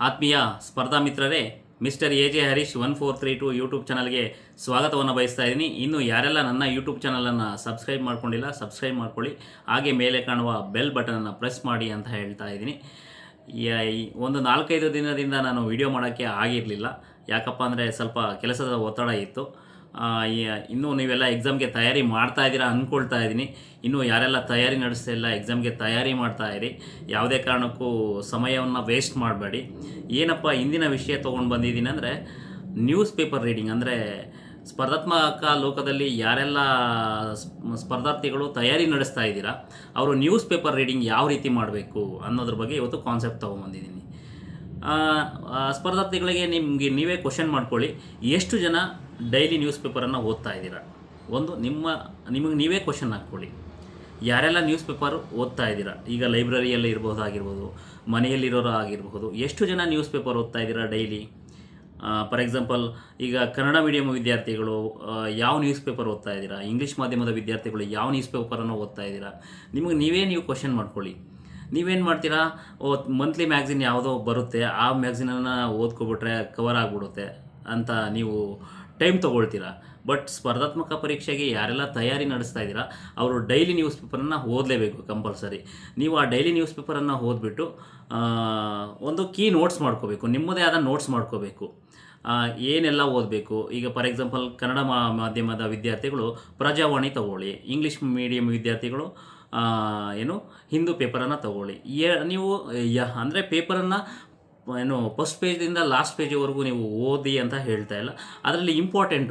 ಆತ್ಮೀಯ ಸ್ಪರ್ಧಾ ಮಿತ್ರರೇ, mister A J Harish 1432 YouTube ಚಾನಲ್ಗೆ ಸ್ವಾಗತವನ್ನು ಬಯಸ್ತಾ ಇದ್ದೀನಿ. ಇನ್ನು ಯಾರೆಲ್ಲ ನನ್ನ ಯೂಟ್ಯೂಬ್ ಚಾನಲನ್ನು ಸಬ್ಸ್ಕ್ರೈಬ್ ಮಾಡ್ಕೊಂಡಿಲ್ಲ, ಸಬ್ಸ್ಕ್ರೈಬ್ ಮಾಡ್ಕೊಳ್ಳಿ. ಹಾಗೆ ಮೇಲೆ ಕಾಣುವ ಬೆಲ್ ಬಟನನ್ನು ಪ್ರೆಸ್ ಮಾಡಿ ಅಂತ ಹೇಳ್ತಾ ಇದ್ದೀನಿ. ಒಂದು 4-5 ದಿನದಿಂದ ನಾನು ವಿಡಿಯೋ ಮಾಡೋಕ್ಕೆ ಆಗಿರಲಿಲ್ಲ. ಯಾಕಪ್ಪ ಅಂದರೆ ಸ್ವಲ್ಪ ಕೆಲಸದ ಒತ್ತಡ ಇತ್ತು. ಇನ್ನೂ ನೀವೆಲ್ಲ ಎಕ್ಸಾಮ್ಗೆ ತಯಾರಿ ಮಾಡ್ತಾ ಇದ್ದೀರಾ ಅಂದ್ಕೊಳ್ತಾ ಇದ್ದೀನಿ. ಇನ್ನೂ ಯಾರೆಲ್ಲ ತಯಾರಿ ನಡೆಸ್ತಾ ಇಲ್ಲ, ಎಕ್ಸಾಮ್ಗೆ ತಯಾರಿ ಮಾಡ್ತಾ ಇರಿ. ಯಾವುದೇ ಕಾರಣಕ್ಕೂ ಸಮಯವನ್ನು ವೇಸ್ಟ್ ಮಾಡಬೇಡಿ. ಏನಪ್ಪ ಇಂದಿನ ವಿಷಯ ತೊಗೊಂಡು ಬಂದಿದ್ದೀನಿ ಅಂದರೆ, ನ್ಯೂಸ್ ಪೇಪರ್ ರೀಡಿಂಗ್. ಅಂದರೆ ಸ್ಪರ್ಧಾತ್ಮಕ ಲೋಕದಲ್ಲಿ ಯಾರೆಲ್ಲ ಸ್ಪರ್ಧಾರ್ಥಿಗಳು ತಯಾರಿ ನಡೆಸ್ತಾ ಇದ್ದೀರಾ, ಅವರು ನ್ಯೂಸ್ ಪೇಪರ್ ರೀಡಿಂಗ್ ಯಾವ ರೀತಿ ಮಾಡಬೇಕು ಅನ್ನೋದ್ರ ಬಗ್ಗೆ ಇವತ್ತು ಕಾನ್ಸೆಪ್ಟ್ ತೊಗೊಂಬಂದಿದ್ದೀನಿ. ಸ್ಪರ್ಧಾರ್ಥಿಗಳಿಗೆ ನೀವೇ ಕ್ವಶನ್ ಮಾಡ್ಕೊಳ್ಳಿ, ಎಷ್ಟು ಜನ ಡೈಲಿ ನ್ಯೂಸ್ ಪೇಪರನ್ನು ಓದ್ತಾ ಇದ್ದೀರಾ? ನಿಮಗೆ ನೀವೇ ಕ್ವಶನ್ ಹಾಕ್ಕೊಳ್ಳಿ, ಯಾರೆಲ್ಲ ನ್ಯೂಸ್ ಪೇಪರ್ ಓದ್ತಾ ಇದ್ದೀರಾ? ಈಗ ಲೈಬ್ರರಿಯಲ್ಲಿ ಆಗಿರ್ಬೋದು, ಮನೆಯಲ್ಲಿರೋರು ಆಗಿರಬಹುದು, ಎಷ್ಟು ಜನ ನ್ಯೂಸ್ ಪೇಪರ್ ಓದ್ತಾ ಇದ್ದೀರಾ ಡೈಲಿ? ಫಾರ್ ಎಕ್ಸಾಂಪಲ್, ಈಗ ಕನ್ನಡ ಮೀಡಿಯಮ್ ವಿದ್ಯಾರ್ಥಿಗಳು ಯಾವ ನ್ಯೂಸ್ ಪೇಪರ್ ಓದ್ತಾ ಇದ್ದೀರಾ? ಇಂಗ್ಲೀಷ್ ಮಾಧ್ಯಮದ ವಿದ್ಯಾರ್ಥಿಗಳು ಯಾವ ನ್ಯೂಸ್ ಪೇಪರನ್ನು ಓದ್ತಾ ಇದ್ದೀರಾ? ನೀವು ಕ್ವಶನ್ ಮಾಡ್ಕೊಳ್ಳಿ. ನೀವೇನು ಮಾಡ್ತೀರಾ? ಮಂತ್ಲಿ ಮ್ಯಾಗ್ಝಿನ್ ಯಾವುದೋ ಬರುತ್ತೆ, ಆ ಮ್ಯಾಗ್ಝಿನನ್ನು ಓದ್ಕೊಬಿಟ್ರೆ ಕವರ್ ಆಗಿಬಿಡುತ್ತೆ ಅಂತ ನೀವು ಟೈಮ್ ತೊಗೊಳ್ತೀರಾ. ಬಟ್ ಸ್ಪರ್ಧಾತ್ಮಕ ಪರೀಕ್ಷೆಗೆ ಯಾರೆಲ್ಲ ತಯಾರಿ ನಡೆಸ್ತಾ ಇದ್ದೀರಾ, ಅವರು ಡೈಲಿ ನ್ಯೂಸ್ ಪೇಪರನ್ನು ಓದಲೇಬೇಕು ಕಂಪಲ್ಸರಿ. ನೀವು ಆ ಡೈಲಿ ನ್ಯೂಸ್ ಪೇಪರನ್ನು ಓದ್ಬಿಟ್ಟು ಒಂದು ಕೀ ನೋಟ್ಸ್ ಮಾಡ್ಕೋಬೇಕು, ನಿಮ್ಮದೇ ಆದ ನೋಟ್ಸ್ ಮಾಡ್ಕೋಬೇಕು. ಏನೆಲ್ಲ ಓದಬೇಕು? ಈಗ ಫಾರ್ ಎಕ್ಸಾಂಪಲ್, ಕನ್ನಡ ಮಾಧ್ಯಮದ ವಿದ್ಯಾರ್ಥಿಗಳು ಪ್ರಜಾವಾಣಿ ತಗೊಳ್ಳಿ, ಇಂಗ್ಲೀಷ್ ಮೀಡಿಯಮ್ ವಿದ್ಯಾರ್ಥಿಗಳು ಹಿಂದೂ ಪೇಪರನ್ನು ತಗೊಳ್ಳಿ. ನೀವು ಅಂದರೆ ಪೇಪರನ್ನು ಫಸ್ಟ್ ಪೇಜಿಂದ ಲಾಸ್ಟ್ ಪೇಜಿವರೆಗೂ ನೀವು ಓದಿ ಅಂತ ಹೇಳ್ತಾ ಇಲ್ಲ, ಅದರಲ್ಲಿ ಇಂಪಾರ್ಟೆಂಟ್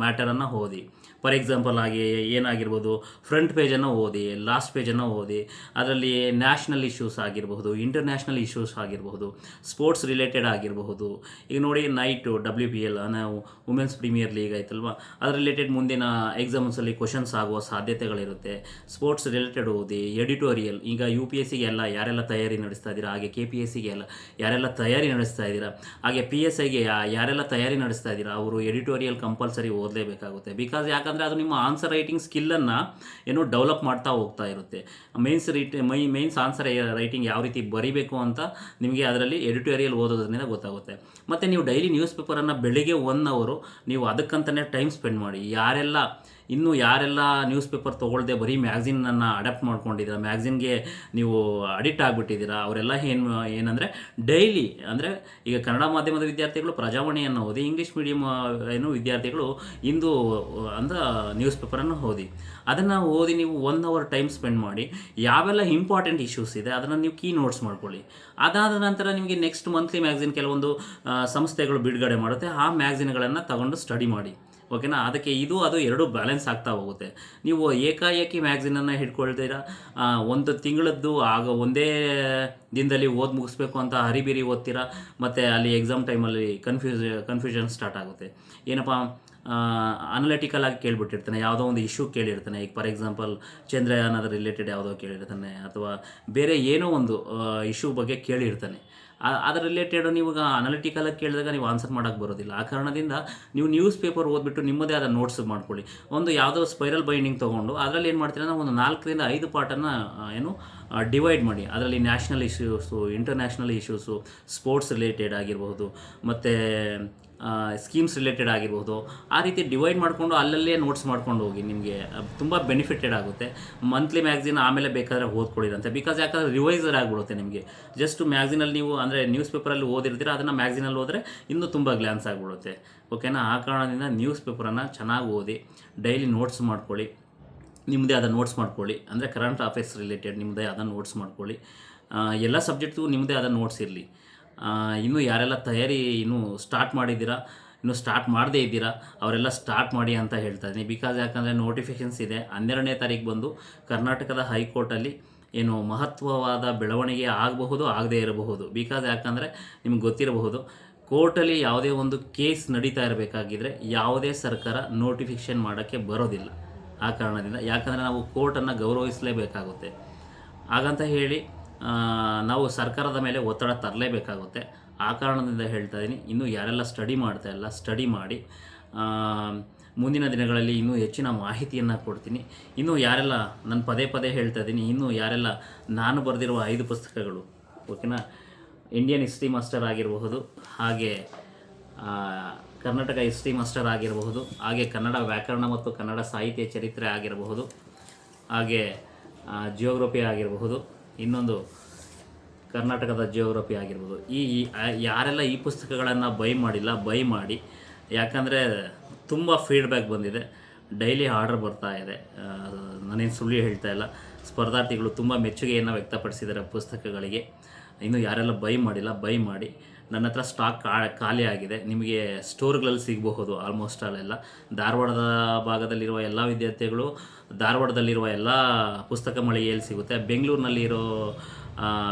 ಮ್ಯಾಟರನ್ನು ಓದಿ. ಫಾರ್ ಎಕ್ಸಾಂಪಲ್ ಆಗಿ ಏನಾಗಿರ್ಬೋದು, ಫ್ರಂಟ್ ಪೇಜನ್ನು ಓದಿ, ಲಾಸ್ಟ್ ಪೇಜನ್ನು ಓದಿ. ಅದರಲ್ಲಿ ನ್ಯಾಷನಲ್ ಇಶ್ಯೂಸ್ ಆಗಿರಬಹುದು, ಇಂಟರ್ನ್ಯಾಷನಲ್ ಇಶ್ಯೂಸ್ ಆಗಿರಬಹುದು, ಸ್ಪೋರ್ಟ್ಸ್ ರಿಲೇಟೆಡ್ ಆಗಿರಬಹುದು. ಈಗ ನೋಡಿ, ನೈಟು WPL ನಾವು ವುಮೆನ್ಸ್ ಪ್ರೀಮಿಯರ್ ಲೀಗ್ ಆಯ್ತಲ್ವ, ಅದರ ರಿಲೇಟೆಡ್ ಮುಂದಿನ ಎಕ್ಸಾಮ್ಸಲ್ಲಿ ಕ್ವಶನ್ಸ್ ಆಗುವ ಸಾಧ್ಯತೆಗಳಿರುತ್ತೆ. ಸ್ಪೋರ್ಟ್ಸ್ ರಿಲೇಟೆಡ್ ಓದಿ. ಎಡಿಟೋರಿಯಲ್, ಈಗ UPSCಗೆ ಎಲ್ಲ ಯಾರೆಲ್ಲ ತಯಾರಿ ನಡೆಸ್ತಾ ಇದ್ದೀರಾ, ಹಾಗೆ KPSCಗೆ ಎಲ್ಲ ಯಾರೆಲ್ಲ ತಯಾರಿ ನಡೆಸ್ತಾ ಇದ್ದೀರಾ, ಹಾಗೆ PSIಗೆ ಯಾರೆಲ್ಲ ತಯಾರಿ ನಡೆಸ್ತಾ ಇದ್ದೀರಾ, ಅವರು ಎಡಿಟೋರಿಯಲ್ ಕಂಪಲ್ಸರಿ ಓದಲೇಬೇಕಾಗುತ್ತೆ. ಬಿಕಾಸ್ ಯಾಕಂದರೆ ಅದು ನಿಮ್ಮ ಆನ್ಸರ್ ರೈಟಿಂಗ್ ಸ್ಕಿಲ್ಲನ್ನು ಡೆವಲಪ್ ಮಾಡ್ತಾ ಹೋಗ್ತಾ ಇರುತ್ತೆ. ಮೇನ್ಸ್ ಆನ್ಸರ್ ರೈಟಿಂಗ್ ಯಾವ ರೀತಿ ಬರೀಬೇಕು ಅಂತ ನಿಮಗೆ ಅದರಲ್ಲಿ ಎಡಿಟೋರಿಯಲ್ ಓದೋದ್ರಿಂದ ಗೊತ್ತಾಗುತ್ತೆ. ಮತ್ತು ನೀವು ಡೈಲಿ ನ್ಯೂಸ್ ಪೇಪರನ್ನು ಬೆಳಿಗ್ಗೆ 1 ಅವರ್ ನೀವು ಅದಕ್ಕಂತಲೇ ಟೈಮ್ ಸ್ಪೆಂಡ್ ಮಾಡಿ. ಯಾರೆಲ್ಲ ನ್ಯೂಸ್ ಪೇಪರ್ ತೊಗೊಳ್ದೆ ಬರೀ ಮ್ಯಾಗ್ಝಿನನ್ನು ಅಡಾಪ್ಟ್ ಮಾಡ್ಕೊಂಡಿದ್ದೀರಾ, ಮ್ಯಾಗ್ಝಿನ್ಗೆ ನೀವು ಅಡಿಕ್ಟ್ ಆಗಿಬಿಟ್ಟಿದ್ದೀರಾ, ಅವರೆಲ್ಲ ಏನಂದರೆ ಡೈಲಿ, ಅಂದರೆ ಈಗ ಕನ್ನಡ ಮಾಧ್ಯಮದ ವಿದ್ಯಾರ್ಥಿಗಳು ಪ್ರಜಾವಾಣಿಯನ್ನು ಓದಿ, ಇಂಗ್ಲೀಷ್ ಮೀಡಿಯಮ್ ವಿದ್ಯಾರ್ಥಿಗಳು ಹಿಂದೂ ನ್ಯೂಸ್ ಪೇಪರನ್ನು ಓದಿ. ಅದನ್ನು ಓದಿ ನೀವು 1 ಅವರ್ ಟೈಮ್ ಸ್ಪೆಂಡ್ ಮಾಡಿ, ಯಾವೆಲ್ಲ ಇಂಪಾರ್ಟೆಂಟ್ ಇಶ್ಯೂಸ್ ಇದೆ ಅದನ್ನು ನೀವು ಕೀ ನೋಟ್ಸ್ ಮಾಡ್ಕೊಳ್ಳಿ. ಅದಾದ ನಂತರ ನಿಮಗೆ ನೆಕ್ಸ್ಟ್ ಮಂತ್ಲಿ ಮ್ಯಾಗ್ಝಿನ್ ಕೆಲವೊಂದು ಸಂಸ್ಥೆಗಳು ಬಿಡುಗಡೆ ಮಾಡುತ್ತೆ, ಆ ಮ್ಯಾಗ್ಝಿನ್ಗಳನ್ನು ತಗೊಂಡು ಸ್ಟಡಿ ಮಾಡಿ. ಓಕೆನಾ? ಅದಕ್ಕೆ ಅದು ಎರಡು ಬ್ಯಾಲೆನ್ಸ್ ಆಗ್ತಾ ಹೋಗುತ್ತೆ. ನೀವು ಏಕಾಏಕಿ ಮ್ಯಾಗ್ಝಿನನ್ನು ಹಿಡ್ಕೊಳ್ತೀರಾ, ಒಂದು ತಿಂಗಳದ್ದು ಒಂದೇ ದಿನದಲ್ಲಿ ಮುಗಿಸ್ಬೇಕು ಅಂತ ಹರಿಬಿರಿ ಓದ್ತೀರಾ, ಮತ್ತು ಅಲ್ಲಿ ಎಕ್ಸಾಮ್ ಟೈಮಲ್ಲಿ ಕನ್ಫ್ಯೂಷನ್ ಸ್ಟಾರ್ಟ್ ಆಗುತ್ತೆ. ಏನಪ್ಪ, ಅನಲಿಟಿಕಲ್ ಆಗಿ ಕೇಳಿಬಿಟ್ಟಿರ್ತಾನೆ, ಯಾವುದೋ ಒಂದು ಇಶ್ಯೂ ಕೇಳಿರ್ತಾನೆ. ಈಗ ಫಾರ್ ಎಕ್ಸಾಂಪಲ್, ಚಂದ್ರಯಾನದ ರಿಲೇಟೆಡ್ ಯಾವುದೋ ಕೇಳಿರ್ತಾನೆ, ಅಥವಾ ಬೇರೆ ಏನೋ ಒಂದು ಇಶ್ಯೂ ಬಗ್ಗೆ ಕೇಳಿರ್ತಾನೆ. ಅದರ ರಿಲೇಟೆಡ್ ನೀವು ಅನಲಿಟಿಕಲಾಗಿ ಕೇಳಿದಾಗ ನೀವು ಆನ್ಸರ್ ಮಾಡೋಕ್ಕೆ ಬರೋದಿಲ್ಲ. ಆ ಕಾರಣದಿಂದ ನೀವು ನ್ಯೂಸ್ ಪೇಪರ್ ಓದ್ಬಿಟ್ಟು ನಿಮ್ಮದೇ ಆದ ನೋಟ್ಸ್ ಮಾಡ್ಕೊಳ್ಳಿ. ಒಂದು ಯಾವುದೋ ಸ್ಪೈರಲ್ ಬೈಂಡಿಂಗ್ ತೊಗೊಂಡು ಅದರಲ್ಲಿ ಏನು ಮಾಡ್ತೀರಾ, ಒಂದು 4ರಿಂದ 5 ಪಾರ್ಟನ್ನು ಡಿವೈಡ್ ಮಾಡಿ. ಅದರಲ್ಲಿ national issues, international issues, sports related ಆಗಿರಬಹುದು, ಮತ್ತು ಸ್ಕೀಮ್ಸ್ ರಿಲೇಟೆಡ್ ಆಗಿರ್ಬೋದು. ಆ ರೀತಿ ಡಿವೈಡ್ ಮಾಡಿಕೊಂಡು ಅಲ್ಲಲ್ಲೇ ನೋಟ್ಸ್ ಮಾಡ್ಕೊಂಡು ಹೋಗಿ, ನಿಮಗೆ ತುಂಬ ಬೆನಿಫಿಟೆಡ್ ಆಗುತ್ತೆ. ಮಂತ್ಲಿ ಮ್ಯಾಗ್ಝಿನ್ ಆಮೇಲೆ ಬೇಕಾದರೆ ಓದ್ಕೊಳ್ಳಿರಂತೆ. ಬಿಕಾಸ್ ಯಾಕಂದರೆ ರಿವೈಸರ್ ಆಗಿಬಿಡುತ್ತೆ ನಿಮಗೆ. ಜಸ್ಟ್ ಮ್ಯಾಗ್ಝಿನಲ್ಲಿ ನೀವು ಅಂದರೆ ನ್ಯೂಸ್ ಪೇಪರಲ್ಲಿ ಓದಿರ್ತೀರ, ಅದನ್ನು ಮ್ಯಾಗ್ಝಿನಲ್ಲಿ ಓದಿದ್ರೆ ಇನ್ನೂ ತುಂಬ ಗ್ಲಾನ್ಸ್ ಆಗಿಬಿಡುತ್ತೆ. ಓಕೆನಾ? ಆ ಕಾರಣದಿಂದ ನ್ಯೂಸ್ ಪೇಪರನ್ನು ಚೆನ್ನಾಗಿ ಓದಿ, ಡೈಲಿ ನೋಟ್ಸ್ ಮಾಡ್ಕೊಳ್ಳಿ, ನಿಮ್ಮದೇ ಆದ ನೋಟ್ಸ್ ಮಾಡ್ಕೊಳ್ಳಿ. ಅಂದರೆ ಕರೆಂಟ್ ಅಫೇರ್ಸ್ ರಿಲೇಟೆಡ್ ನಿಮ್ಮದೇ ಆದ ನೋಟ್ಸ್ ಮಾಡ್ಕೊಳ್ಳಿ. ಎಲ್ಲ ಸಬ್ಜೆಕ್ಟ್ಗೂ ನಿಮ್ಮದೇ ಆದ ನೋಟ್ಸ್ ಇರಲಿ. ಇನ್ನೂ ಯಾರೆಲ್ಲ ತಯಾರಿ ಸ್ಟಾರ್ಟ್ ಮಾಡಿದ್ದೀರಾ, ಸ್ಟಾರ್ಟ್ ಮಾಡದೇ ಇದ್ದೀರಾ, ಅವರೆಲ್ಲ ಸ್ಟಾರ್ಟ್ ಮಾಡಿ ಅಂತ ಹೇಳ್ತಾ ಇದ್ದೀನಿ. ಬಿಕಾಸ್ ಯಾಕಂದರೆ ನೋಟಿಫಿಕೇಷನ್ಸ್ ಇದೆ. 12ನೇ ತಾರೀಕು ಬಂದು ಕರ್ನಾಟಕದ ಹೈಕೋರ್ಟಲ್ಲಿ ಮಹತ್ವವಾದ ಬೆಳವಣಿಗೆ ಆಗಬಹುದು, ಆಗದೇ ಇರಬಹುದು. ಬಿಕಾಸ್ ಯಾಕಂದರೆ ನಿಮ್ಗೆ ಗೊತ್ತಿರಬಹುದು, ಕೋರ್ಟಲ್ಲಿ ಯಾವುದೇ ಒಂದು ಕೇಸ್ ನಡೀತಾ ಇರಬೇಕಾಗಿದ್ದರೆ ಯಾವುದೇ ಸರ್ಕಾರ ನೋಟಿಫಿಕೇಷನ್ ಮಾಡೋಕ್ಕೆ ಬರೋದಿಲ್ಲ. ಆ ಕಾರಣದಿಂದ, ಯಾಕಂದರೆ ನಾವು ಕೋರ್ಟನ್ನು ಗೌರವಿಸಲೇಬೇಕಾಗುತ್ತೆ. ಹಾಗಂತ ಹೇಳಿ ನಾವು ಸರ್ಕಾರದ ಮೇಲೆ ಒತ್ತಡ ತರಲೇಬೇಕಾಗುತ್ತೆ. ಆ ಕಾರಣದಿಂದ ಹೇಳ್ತಾ ಇದ್ದೀನಿ, ಇನ್ನೂ ಯಾರೆಲ್ಲ ಸ್ಟಡಿ ಮಾಡ್ತಾ ಇಲ್ಲ, ಸ್ಟಡಿ ಮಾಡಿ. ಮುಂದಿನ ದಿನಗಳಲ್ಲಿ ಇನ್ನೂ ಹೆಚ್ಚಿನ ಮಾಹಿತಿಯನ್ನು ಕೊಡ್ತೀನಿ. ಇನ್ನೂ ಯಾರೆಲ್ಲ, ನಾನು ಪದೇ ಹೇಳ್ತಾ ಇದ್ದೀನಿ, ಇನ್ನೂ ಯಾರೆಲ್ಲ ನಾನು ಬರೆದಿರುವ 5 ಪುಸ್ತಕಗಳು, ಓಕೆನಾ, ಇಂಡಿಯನ್ ಹಿಸ್ಟ್ರಿ ಮಾಸ್ಟರ್ ಆಗಿರಬಹುದು, ಹಾಗೆ ಕರ್ನಾಟಕ ಹಿಸ್ಟ್ರಿ ಮಾಸ್ಟರ್ ಆಗಿರಬಹುದು, ಹಾಗೆ ಕನ್ನಡ ವ್ಯಾಕರಣ ಮತ್ತು ಕನ್ನಡ ಸಾಹಿತ್ಯ ಚರಿತ್ರೆ ಆಗಿರಬಹುದು, ಹಾಗೆ ಜಿಯೋಗ್ರಫಿ ಆಗಿರಬಹುದು, ಇನ್ನೊಂದು ಕರ್ನಾಟಕದ ಜಿಯೋಗ್ರಫಿ ಆಗಿರ್ಬೋದು. ಯಾರೆಲ್ಲ ಈ ಪುಸ್ತಕಗಳನ್ನು ಬೈ ಮಾಡಿಲ್ಲ, ಬೈ ಮಾಡಿ. ಯಾಕಂದರೆ ತುಂಬ ಫೀಡ್ಬ್ಯಾಕ್ ಬಂದಿದೆ, ಡೈಲಿ ಆರ್ಡರ್ ಬರ್ತಾ ಇದೆ. ನಾನೇನು ಸುಳ್ಳು ಹೇಳ್ತಾ ಇಲ್ಲ. ಸ್ಪರ್ಧಾರ್ಥಿಗಳು ತುಂಬ ಮೆಚ್ಚುಗೆಯನ್ನು ವ್ಯಕ್ತಪಡಿಸಿದ್ದಾರೆ ಪುಸ್ತಕಗಳಿಗೆ. ಇನ್ನು ಯಾರೆಲ್ಲ ಬೈ ಮಾಡಿಲ್ಲ, ಬೈ ಮಾಡಿ. ನನ್ನ ಹತ್ರ ಸ್ಟಾಕ್ ಖಾಲಿ ಆಗಿದೆ. ನಿಮಗೆ ಸ್ಟೋರ್ಗಳಲ್ಲಿ ಸಿಗಬಹುದು ಆಲ್ಮೋಸ್ಟ್ ಅಲ್ಲೆಲ್ಲ. ಧಾರವಾಡದ ಭಾಗದಲ್ಲಿರುವ ಎಲ್ಲ ವಿದ್ಯಾರ್ಥಿಗಳು ಧಾರವಾಡದಲ್ಲಿರುವ ಎಲ್ಲ ಪುಸ್ತಕ ಮಳಿಗೆಯಲ್ಲಿ ಸಿಗುತ್ತೆ. ಬೆಂಗಳೂರಿನಲ್ಲಿರೋ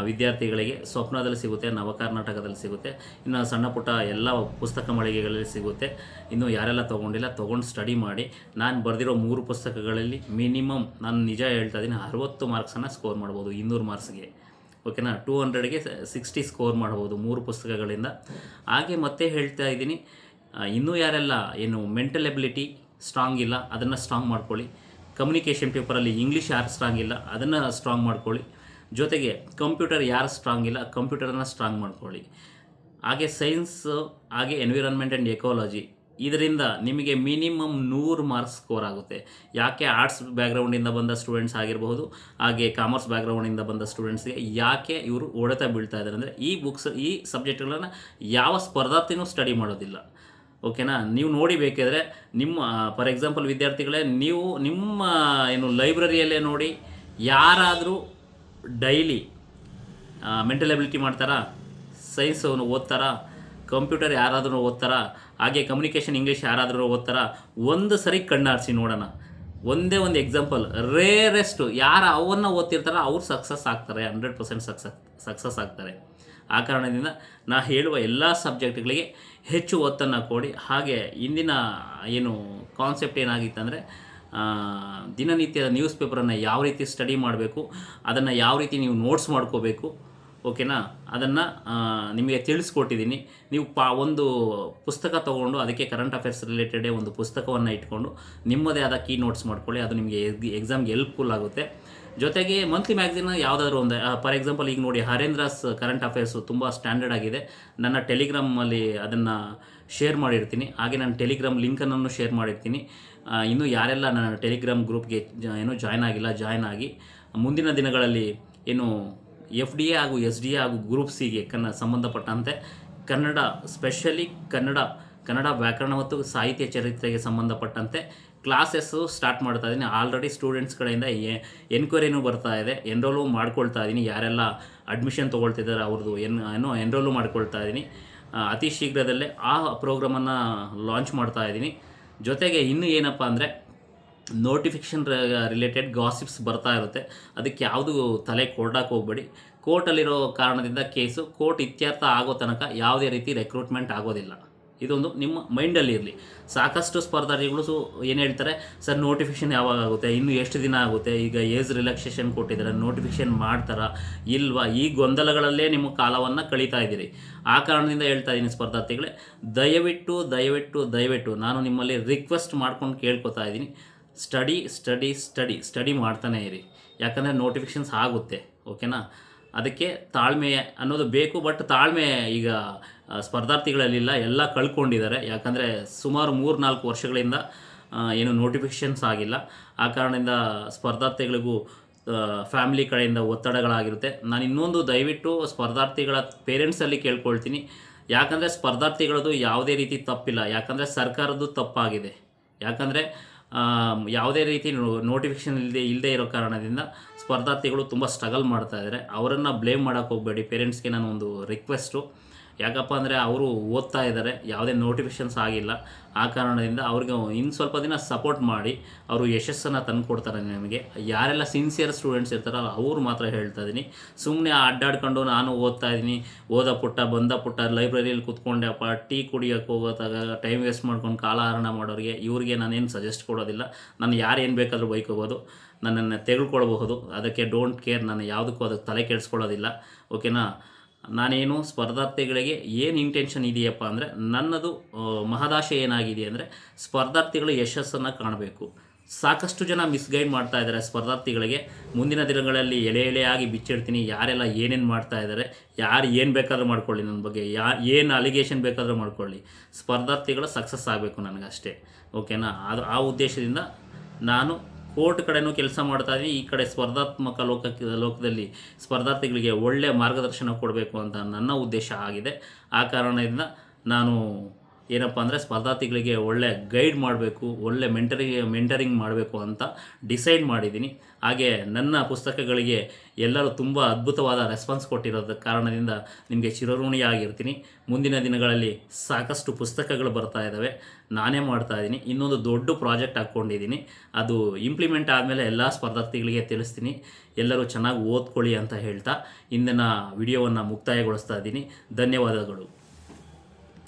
ವಿದ್ಯಾರ್ಥಿಗಳಿಗೆ ಸ್ವಪ್ನದಲ್ಲಿ ಸಿಗುತ್ತೆ, ನವ ಕರ್ನಾಟಕದಲ್ಲಿ ಸಿಗುತ್ತೆ, ಇನ್ನು ಸಣ್ಣ ಪುಟ್ಟ ಎಲ್ಲ ಪುಸ್ತಕ ಮಳಿಗೆಗಳಲ್ಲಿ ಸಿಗುತ್ತೆ. ಇನ್ನು ಯಾರೆಲ್ಲ ತೊಗೊಂಡಿಲ್ಲ, ತೊಗೊಂಡು ಸ್ಟಡಿ ಮಾಡಿ. ನಾನು ಬರೆದಿರೋ 3 ಪುಸ್ತಕಗಳಲ್ಲಿ ಮಿನಿಮಮ್, ನಾನು ನಿಜ ಹೇಳ್ತಾ ಇದ್ದೀನಿ, 60 ಮಾರ್ಕ್ಸನ್ನು ಸ್ಕೋರ್ ಮಾಡ್ಬೋದು 200 ಮಾರ್ಕ್ಸ್ಗೆ. ಓಕೆನಾ, 200ಗೆ 60 ಸ್ಕೋರ್ ಮಾಡ್ಬೋದು 3 ಪುಸ್ತಕಗಳಿಂದ. ಹಾಗೆ ಮತ್ತೆ ಹೇಳ್ತಾ ಇದ್ದೀನಿ, ಇನ್ನೂ ಯಾರೆಲ್ಲ ಏನು ಮೆಂಟಲ್ ಎಬಿಲಿಟಿ ಸ್ಟ್ರಾಂಗ್ ಇಲ್ಲ, ಅದನ್ನು ಸ್ಟ್ರಾಂಗ್ ಮಾಡ್ಕೊಳ್ಳಿ. ಕಮ್ಯುನಿಕೇಷನ್ ಪೇಪರಲ್ಲಿ ಇಂಗ್ಲೀಷ್ ಯಾರು ಸ್ಟ್ರಾಂಗ್ ಇಲ್ಲ, ಅದನ್ನು ಸ್ಟ್ರಾಂಗ್ ಮಾಡ್ಕೊಳ್ಳಿ. ಜೊತೆಗೆ ಕಂಪ್ಯೂಟರ್ ಯಾರು ಸ್ಟ್ರಾಂಗ್ ಇಲ್ಲ, ಕಂಪ್ಯೂಟರನ್ನು ಸ್ಟ್ರಾಂಗ್ ಮಾಡ್ಕೊಳ್ಳಿ. ಹಾಗೆ ಸೈನ್ಸು, ಹಾಗೆ ಎನ್ವಿರಾನ್ಮೆಂಟ್ ಆ್ಯಂಡ್ ಎಕಾಲಜಿ, ಇದರಿಂದ ನಿಮಗೆ ಮಿನಿಮಮ್ 100 ಮಾರ್ಕ್ಸ್ ಸ್ಕೋರ್ ಆಗುತ್ತೆ. ಯಾಕೆ ಆರ್ಟ್ಸ್ ಬ್ಯಾಕ್ಗ್ರೌಂಡಿಂದ ಬಂದ ಸ್ಟೂಡೆಂಟ್ಸ್ ಆಗಿರಬಹುದು, ಹಾಗೆ ಕಾಮರ್ಸ್ ಬ್ಯಾಕ್ಗ್ರೌಂಡಿಂದ ಬಂದ ಸ್ಟೂಡೆಂಟ್ಸ್ಗೆ ಯಾಕೆ ಇವರು ಹೊಡೆತ ಬೀಳ್ತಾ ಇದ್ದಾರೆ ಅಂದರೆ, ಈ ಸಬ್ಜೆಕ್ಟ್ಗಳನ್ನು ಯಾವ ಸ್ಪರ್ಧಾರ್ಥಿನೂ ಸ್ಟಡಿ ಮಾಡೋದಿಲ್ಲ. ಓಕೆನಾ, ನೀವು ನೋಡಿ ಬೇಕಾದರೆ ನಿಮ್ಮ ಫಾರ್ ಎಕ್ಸಾಂಪಲ್ ವಿದ್ಯಾರ್ಥಿಗಳೇ, ನೀವು ನಿಮ್ಮ ಲೈಬ್ರರಿಯಲ್ಲೇ ನೋಡಿ, ಯಾರಾದರೂ ಡೈಲಿ ಮೆಂಟಲ್ ಎಬಿಲಿಟಿ ಮಾಡ್ತಾರಾ, ಸೈನ್ಸ್ ಓದ್ತಾರಾ, ಕಂಪ್ಯೂಟರ್ ಯಾರಾದರೂ ಓದ್ತಾರಾ, ಹಾಗೆ ಕಮ್ಯುನಿಕೇಷನ್ ಇಂಗ್ಲೀಷ್ ಯಾರಾದರೂ ಓದ್ತಾರಾ, ಒಂದು ಸರಿ ಕಣ್ಣಾರಿಸಿ ನೋಡೋಣ. ಒಂದೇ ಒಂದು ಎಕ್ಸಾಂಪಲ್, ರೇರೆಸ್ಟು ಯಾರು ಅವನ್ನು ಓದ್ತಿರ್ತಾರೋ ಅವ್ರು ಸಕ್ಸಸ್ ಆಗ್ತಾರೆ, 100% ಸಕ್ಸಸ್ ಆಗ್ತಾರೆ. ಆ ಕಾರಣದಿಂದ ನಾ ಹೇಳುವ ಎಲ್ಲ ಸಬ್ಜೆಕ್ಟ್ಗಳಿಗೆ ಹೆಚ್ಚು ಒತ್ತನ್ನು ಕೊಡಿ. ಹಾಗೆ ಇಂದಿನ ಕಾನ್ಸೆಪ್ಟ್ ಏನಾಗಿತ್ತಂದರೆ, ದಿನನಿತ್ಯದ ನ್ಯೂಸ್ ಪೇಪರನ್ನು ಯಾವ ರೀತಿ ಸ್ಟಡಿ ಮಾಡಬೇಕು, ಅದನ್ನು ಯಾವ ರೀತಿ ನೀವು ನೋಟ್ಸ್ ಮಾಡ್ಕೋಬೇಕು, ಓಕೆನಾ, ಅದನ್ನು ನಿಮಗೆ ತಿಳಿಸ್ಕೊಟ್ಟಿದ್ದೀನಿ. ನೀವು ಒಂದು ಪುಸ್ತಕ ತೊಗೊಂಡು ಅದಕ್ಕೆ ಕರೆಂಟ್ ಅಫೇರ್ಸ್ ರಿಲೇಟೆಡೇ ಒಂದು ಪುಸ್ತಕವನ್ನು ಇಟ್ಕೊಂಡು ನಿಮ್ಮದೇ ಆದ ಕೀ ನೋಟ್ಸ್ ಮಾಡ್ಕೊಳ್ಳಿ. ಅದು ನಿಮಗೆ ಎಕ್ಸಾಮ್ಗೆ ಹೆಲ್ಪ್ಫುಲ್ ಆಗುತ್ತೆ. ಜೊತೆಗೆ ಮಂತ್ಲಿ ಮ್ಯಾಗ್ಝಿನ್ನ ಯಾವುದಾದ್ರೂ ಒಂದು, ಫಾರ್ ಎಕ್ಸಾಂಪಲ್ ಈಗ ನೋಡಿ, ಹರೇಂದ್ರಾಸ್ ಕರೆಂಟ್ ಅಫೇರ್ಸು ತುಂಬ ಸ್ಟ್ಯಾಂಡರ್ಡ್ ಆಗಿದೆ. ನನ್ನ ಟೆಲಿಗ್ರಾಮಲ್ಲಿ ಅದನ್ನು ಶೇರ್ ಮಾಡಿರ್ತೀನಿ. ಹಾಗೆ ನಾನು ಟೆಲಿಗ್ರಾಮ್ ಲಿಂಕನ್ನು ಶೇರ್ ಮಾಡಿರ್ತೀನಿ. ಇನ್ನೂ ಯಾರೆಲ್ಲ ನನ್ನ ಟೆಲಿಗ್ರಾಮ್ ಗ್ರೂಪ್ಗೆ ಜಾಯ್ನ್ ಆಗಿಲ್ಲ, ಜಾಯ್ನ್ ಆಗಿ. ಮುಂದಿನ ದಿನಗಳಲ್ಲಿ FDA ಹಾಗೂ SDA ಹಾಗೂ ಗ್ರೂಪ್ಸಿಗೆ ಸಂಬಂಧಪಟ್ಟಂತೆ ಕನ್ನಡ, ಸ್ಪೆಷಲಿ ಕನ್ನಡ ವ್ಯಾಕರಣ ಮತ್ತು ಸಾಹಿತ್ಯ ಚರಿತ್ರೆಗೆ ಸಂಬಂಧಪಟ್ಟಂತೆ ಕ್ಲಾಸಸ್ಸು ಸ್ಟಾರ್ಟ್ ಮಾಡ್ತಾ ಇದ್ದೀನಿ. ಆಲ್ರೆಡಿ ಸ್ಟೂಡೆಂಟ್ಸ್ ಕಡೆಯಿಂದ ಎನ್ಕ್ವೈರಿನೂ ಬರ್ತಾ ಇದೆ, ಎನ್ರೋಲು ಮಾಡ್ಕೊಳ್ತಾ ಇದ್ದೀನಿ. ಯಾರೆಲ್ಲ ಅಡ್ಮಿಷನ್ ತೊಗೊಳ್ತಿದ್ದಾರೆ ಅವ್ರದ್ದು ಎನ್ರೋಲು ಮಾಡ್ಕೊಳ್ತಾ ಇದ್ದೀನಿ. ಅತಿ ಶೀಘ್ರದಲ್ಲೇ ಆ ಪ್ರೋಗ್ರಾಮನ್ನು ಲಾಂಚ್ ಮಾಡ್ತಾ ಇದ್ದೀನಿ. ಜೊತೆಗೆ ಇನ್ನೂ ಏನಪ್ಪ ಅಂದರೆ, ನೋಟಿಫಿಕೇಷನ್ ರಿಲೇಟೆಡ್ ಗಾಸಿಪ್ಸ್ ಬರ್ತಾ ಇರುತ್ತೆ. ಅದಕ್ಕೆ ಯಾವುದು ತಲೆ ಕೊಡಕ್ಕೆ ಹೋಗಬೇಡಿ. ಕೋರ್ಟಲ್ಲಿರೋ ಕಾರಣದಿಂದ ಕೇಸು ಕೋರ್ಟ್ ಇತ್ಯರ್ಥ ಆಗೋ ತನಕ ಯಾವುದೇ ರೀತಿ ರೆಕ್ರೂಟ್ಮೆಂಟ್ ಆಗೋದಿಲ್ಲ. ಇದೊಂದು ನಿಮ್ಮ ಮೈಂಡಲ್ಲಿ ಇರಲಿ. ಸಾಕಷ್ಟು ಸ್ಪರ್ಧಾರ್ಥಿಗಳು ಏನು ಹೇಳ್ತಾರೆ, ಸರ್ ನೋಟಿಫಿಕೇಷನ್ ಯಾವಾಗ ಆಗುತ್ತೆ, ಇನ್ನೂ ಎಷ್ಟು ದಿನ ಆಗುತ್ತೆ, ಈಗ ಏಜ್ ರಿಲ್ಯಾಕ್ಸೇಷನ್ ಕೊಟ್ಟಿದ್ದಾರೆ, ನೋಟಿಫಿಕೇಷನ್ ಮಾಡ್ತಾರಾ ಇಲ್ವಾ, ಈ ಗೊಂದಲಗಳಲ್ಲೇ ನಿಮ್ಮ ಕಾಲವನ್ನು ಕಳೀತಾ ಇದ್ದೀರಿ. ಆ ಕಾರಣದಿಂದ ಹೇಳ್ತಾ ಇದ್ದೀನಿ ಸ್ಪರ್ಧಾರ್ಥಿಗಳೇ, ದಯವಿಟ್ಟು ನಾನು ನಿಮ್ಮಲ್ಲಿ ರಿಕ್ವೆಸ್ಟ್ ಮಾಡ್ಕೊಂಡು ಕೇಳ್ಕೊತಾ ಇದ್ದೀನಿ, ಸ್ಟಡಿ ಮಾಡ್ತಾನೆ ಇರಿ. ಯಾಕಂದರೆ ನೋಟಿಫಿಕೇಷನ್ಸ್ ಆಗುತ್ತೆ, ಓಕೆನಾ. ಅದಕ್ಕೆ ತಾಳ್ಮೆ ಅನ್ನೋದು ಬೇಕು. ಬಟ್ ತಾಳ್ಮೆ ಈಗ ಸ್ಪರ್ಧಾರ್ಥಿಗಳಲ್ಲಿಲ್ಲ, ಎಲ್ಲ ಕಳ್ಕೊಂಡಿದ್ದಾರೆ. ಯಾಕಂದರೆ ಸುಮಾರು 3-4 ವರ್ಷಗಳಿಂದ ನೋಟಿಫಿಕೇಷನ್ಸ್ ಆಗಿಲ್ಲ. ಆ ಕಾರಣದಿಂದ ಸ್ಪರ್ಧಾರ್ಥಿಗಳಿಗೂ ಫ್ಯಾಮಿಲಿ ಕಡೆಯಿಂದ ಒತ್ತಡಗಳಾಗಿರುತ್ತೆ. ನಾನು ಇನ್ನೊಂದು ದಯವಿಟ್ಟು ಸ್ಪರ್ಧಾರ್ಥಿಗಳ ಪೇರೆಂಟ್ಸಲ್ಲಿ ಕೇಳ್ಕೊಳ್ತೀನಿ. ಯಾಕಂದರೆ ಸ್ಪರ್ಧಾರ್ಥಿಗಳದ್ದು ಯಾವುದೇ ರೀತಿ ತಪ್ಪಿಲ್ಲ, ಯಾಕಂದರೆ ಸರ್ಕಾರದ್ದು ತಪ್ಪಾಗಿದೆ. ಯಾಕಂದರೆ ಯಾವುದೇ ರೀತಿ ನೋಟಿಫಿಕೇಷನ್ ಇಲ್ಲದೆ ಇರೋ ಕಾರಣದಿಂದ ಸ್ಪರ್ಧಾರ್ಥಿಗಳು ತುಂಬ ಸ್ಟ್ರಗಲ್ ಮಾಡ್ತಾ ಇದ್ದಾರೆ. ಅವರನ್ನು ಬ್ಲೇಮ್ ಮಾಡೋಕ್ಕೆ ಹೋಗಬೇಡಿ. ಪೇರೆಂಟ್ಸ್ಗೆ ನಾನು ಒಂದು ರಿಕ್ವೆಸ್ಟು, ಯಾಕಪ್ಪ ಅಂದರೆ ಅವರು ಓದ್ತಾ ಇದ್ದಾರೆ, ಯಾವುದೇ ನೋಟಿಫಿಕೇಷನ್ಸ್ ಆಗಿಲ್ಲ. ಆ ಕಾರಣದಿಂದ ಅವ್ರಿಗೆ ಇನ್ನು ಸ್ವಲ್ಪ ದಿನ ಸಪೋರ್ಟ್ ಮಾಡಿ, ಅವರು ಯಶಸ್ಸನ್ನು ತಂದುಕೊಡ್ತಾರೆ ನಿಮಗೆ. ಯಾರೆಲ್ಲ ಸಿನ್ಸಿಯರ್ ಸ್ಟೂಡೆಂಟ್ಸ್ ಇರ್ತಾರಲ್ಲ ಅವ್ರು ಮಾತ್ರ ಹೇಳ್ತಾ ಇದ್ದೀನಿ. ಸುಮ್ಮನೆ ಅಡ್ಡಾಡ್ಕೊಂಡು ನಾನು ಓದ್ತಾ ಇದ್ದೀನಿ, ಬಂದ ಪುಟ್ಟ ಲೈಬ್ರರಿಯಲ್ಲಿ ಕೂತ್ಕೊಂಡೆಪ್ಪ ಟೀ ಕುಡಿಯೋಕ್ಕೆ ಹೋಗೋದಾಗ ಟೈಮ್ ವೇಸ್ಟ್ ಮಾಡ್ಕೊಂಡು ಕಾಲಹರಣ ಮಾಡೋರಿಗೆ ಇವ್ರಿಗೆ ನಾನೇನು ಸಜೆಸ್ಟ್ ಕೊಡೋದಿಲ್ಲ. ನಾನು ಯಾರು ಏನು ಬೇಕಾದರೂ ಬೈಕೋಬೋದು, ನನ್ನನ್ನು ತೆಗೆದುಕೊಳ್ಬಹುದು. ಅದಕ್ಕೆ ಡೋಂಟ್ ಕೇರ್, ನಾನು ಯಾವುದಕ್ಕೂ ಅದಕ್ಕೆ ತಲೆ ಕೆಡಿಸ್ಕೊಳ್ಳೋದಿಲ್ಲ, ಓಕೆನಾ. ನಾನೇನು ಸ್ಪರ್ಧಾರ್ಥಿಗಳಿಗೆ ಏನು ಇಂಟೆನ್ಷನ್ ಇದೆಯಪ್ಪ ಅಂದರೆ, ನನ್ನದು ಮಹದಾಶೆ ಏನಾಗಿದೆ ಅಂದರೆ, ಸ್ಪರ್ಧಾರ್ಥಿಗಳು ಯಶಸ್ಸನ್ನು ಕಾಣಬೇಕು. ಸಾಕಷ್ಟು ಜನ ಮಿಸ್ಗೈಡ್ ಮಾಡ್ತಾ ಇದ್ದಾರೆ ಸ್ಪರ್ಧಾರ್ಥಿಗಳಿಗೆ. ಮುಂದಿನ ದಿನಗಳಲ್ಲಿ ಎಳೆ ಎಳೆಯಾಗಿ ಬಿಚ್ಚಿಡ್ತೀನಿ, ಯಾರೆಲ್ಲ ಏನೇನು ಮಾಡ್ತಾ ಇದ್ದಾರೆ, ಯಾರು ಏನು ಬೇಕಾದರೂ ಮಾಡ್ಕೊಳ್ಳಿ, ನನ್ನ ಬಗ್ಗೆ ಏನು ಅಲಿಗೇಷನ್ ಬೇಕಾದರೂ ಮಾಡ್ಕೊಳ್ಳಿ, ಸ್ಪರ್ಧಾರ್ಥಿಗಳು ಸಕ್ಸಸ್ ಆಗಬೇಕು ನನಗಷ್ಟೇ, ಓಕೆನಾ? ಅದು ಆ ಉದ್ದೇಶದಿಂದ ನಾನು ಕೋರ್ಟ್ ಕಡೆನೂ ಕೆಲಸ ಮಾಡ್ತಾ ಇದ್ದೀನಿ, ಈ ಕಡೆ ಸ್ಪರ್ಧಾತ್ಮಕ ಲೋಕದಲ್ಲಿ ಸ್ಪರ್ಧಾರ್ಥಿಗಳಿಗೆ ಒಳ್ಳೆಯ ಮಾರ್ಗದರ್ಶನ ಕೊಡಬೇಕು ಅಂತ ನನ್ನ ಉದ್ದೇಶ ಆಗಿದೆ. ಆ ಕಾರಣದಿಂದ ನಾನು ಏನಪ್ಪ ಅಂದರೆ ಸ್ಪರ್ಧಾರ್ಥಿಗಳಿಗೆ ಒಳ್ಳೆ ಗೈಡ್ ಮಾಡಬೇಕು, ಒಳ್ಳೆ ಮೆಂಟರಿಂಗ್ ಮಾಡಬೇಕು ಅಂತ ಡಿಸೈಡ್ ಮಾಡಿದ್ದೀನಿ. ಹಾಗೆ ನನ್ನ ಪುಸ್ತಕಗಳಿಗೆ ಎಲ್ಲರೂ ತುಂಬ ಅದ್ಭುತವಾದ ರೆಸ್ಪಾನ್ಸ್ ಕೊಟ್ಟಿರೋದ ಕಾರಣದಿಂದ ನಿಮಗೆ ಚಿರಋಣಿಯಾಗಿರ್ತೀನಿ. ಮುಂದಿನ ದಿನಗಳಲ್ಲಿ ಸಾಕಷ್ಟು ಪುಸ್ತಕಗಳು ಬರ್ತಾ ಇದ್ದಾವೆ, ನಾನೇ ಮಾಡ್ತಾ ಇದ್ದೀನಿ. ಇನ್ನೊಂದು ದೊಡ್ಡ ಪ್ರಾಜೆಕ್ಟ್ ಹಾಕ್ಕೊಂಡಿದ್ದೀನಿ, ಅದು ಇಂಪ್ಲಿಮೆಂಟ್ ಆದಮೇಲೆ ಎಲ್ಲ ಸ್ಪರ್ಧಾರ್ಥಿಗಳಿಗೆ ತಿಳಿಸ್ತೀನಿ. ಎಲ್ಲರೂ ಚೆನ್ನಾಗಿ ಓದ್ಕೊಳ್ಳಿ ಅಂತ ಹೇಳ್ತಾ ಇಂದಿನ ವಿಡಿಯೋವನ್ನು ಮುಕ್ತಾಯಗೊಳಿಸ್ತಾ ಇದ್ದೀನಿ. ಧನ್ಯವಾದಗಳು.